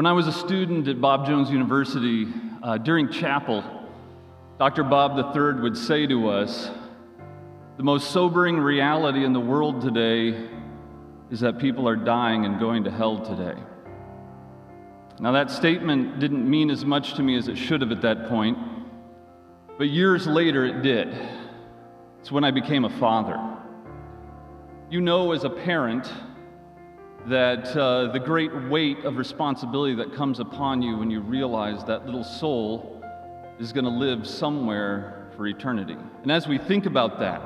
When I was a student at Bob Jones University, during chapel, Dr. Bob III would say to us, "The most sobering reality in the world today is that people are dying and going to hell today." Now, that statement didn't mean as much to me as it should have at that point, but years later it did. It's when I became a father. You know, as a parent, that the great weight of responsibility that comes upon you when you realize that little soul is going to live somewhere for eternity. And as we think about that,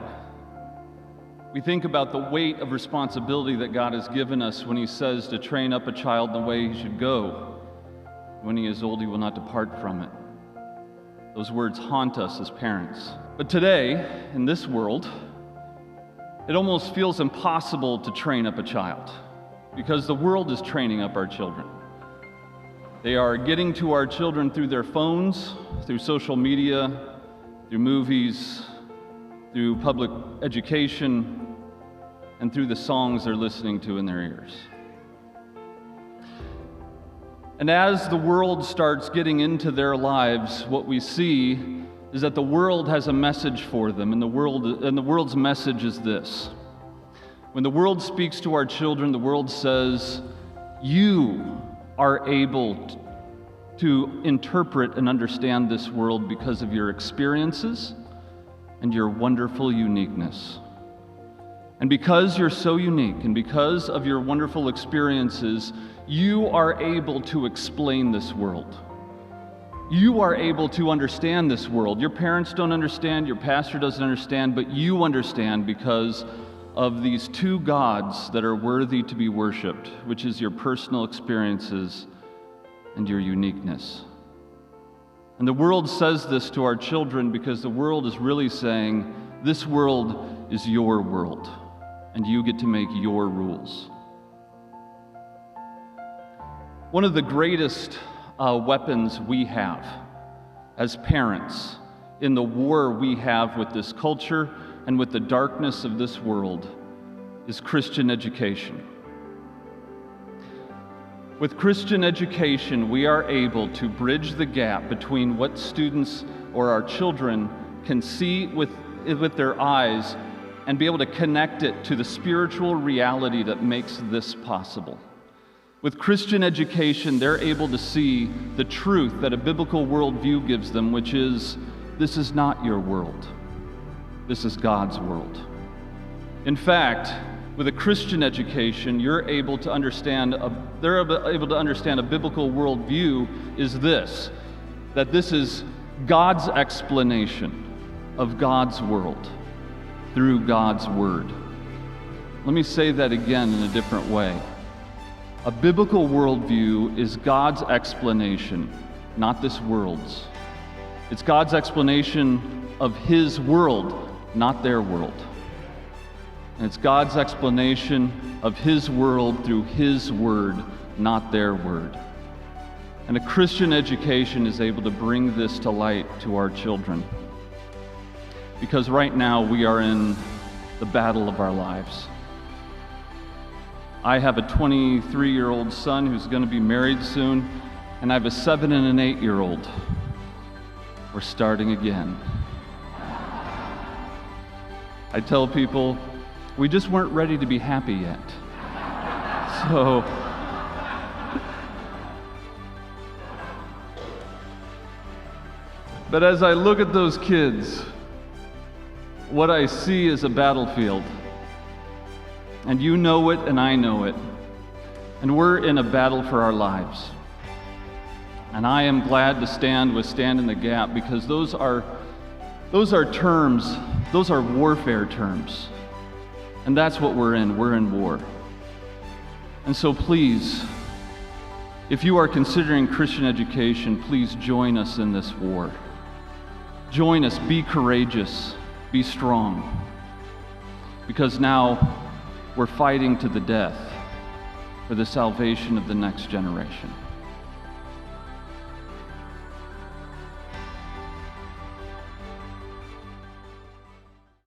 we think about the weight of responsibility that God has given us when He says to train up a child in the way he should go. When he is old, he will not depart from it. Those words haunt us as parents. But today, in this world, it almost feels impossible to train up a child, because the world is training up our children. They are getting to our children through their phones, through social media, through movies, through public education, and through the songs they're listening to in their ears. And as the world starts getting into their lives, what we see is that the world has a message for them, and the world's message is this. When the world speaks to our children, the world says, "You are able to interpret and understand this world because of your experiences and your wonderful uniqueness. And because you're so unique and because of your wonderful experiences, you are able to explain this world. You are able to understand this world. Your parents don't understand, your pastor doesn't understand, but you understand because of these two gods that are worthy to be worshiped, which is your personal experiences and your uniqueness." And the world says this to our children because the world is really saying, this world is your world, and you get to make your rules. One of the greatest weapons we have as parents in the war we have with this culture and with the darkness of this world is Christian education. With Christian education, we are able to bridge the gap between what students or our children can see with their eyes and be able to connect it to the spiritual reality that makes this possible. With Christian education, they're able to see the truth that a biblical worldview gives them, which is, this is not your world. This is God's world. In fact, with a Christian education, they're able to understand a biblical worldview is this, that this is God's explanation of God's world through God's Word. Let me say that again in a different way. A biblical worldview is God's explanation, not this world's. It's God's explanation of His world, not their world. And it's God's explanation of His world through His Word, not their word. And a Christian education is able to bring this to light to our children. Because right now we are in the battle of our lives. I have a 23-year-old son who's going to be married soon, and I have a 7 and an 8-year-old. We're starting again. I tell people, we just weren't ready to be happy yet. But as I look at those kids, what I see is a battlefield. And you know it, and I know it. And we're in a battle for our lives. And I am glad to stand in the gap, because those are terms, those are warfare terms. And that's what we're in war. And so please, if you are considering Christian education, please join us in this war. Join us, be courageous, be strong. Because now we're fighting to the death for the salvation of the next generation.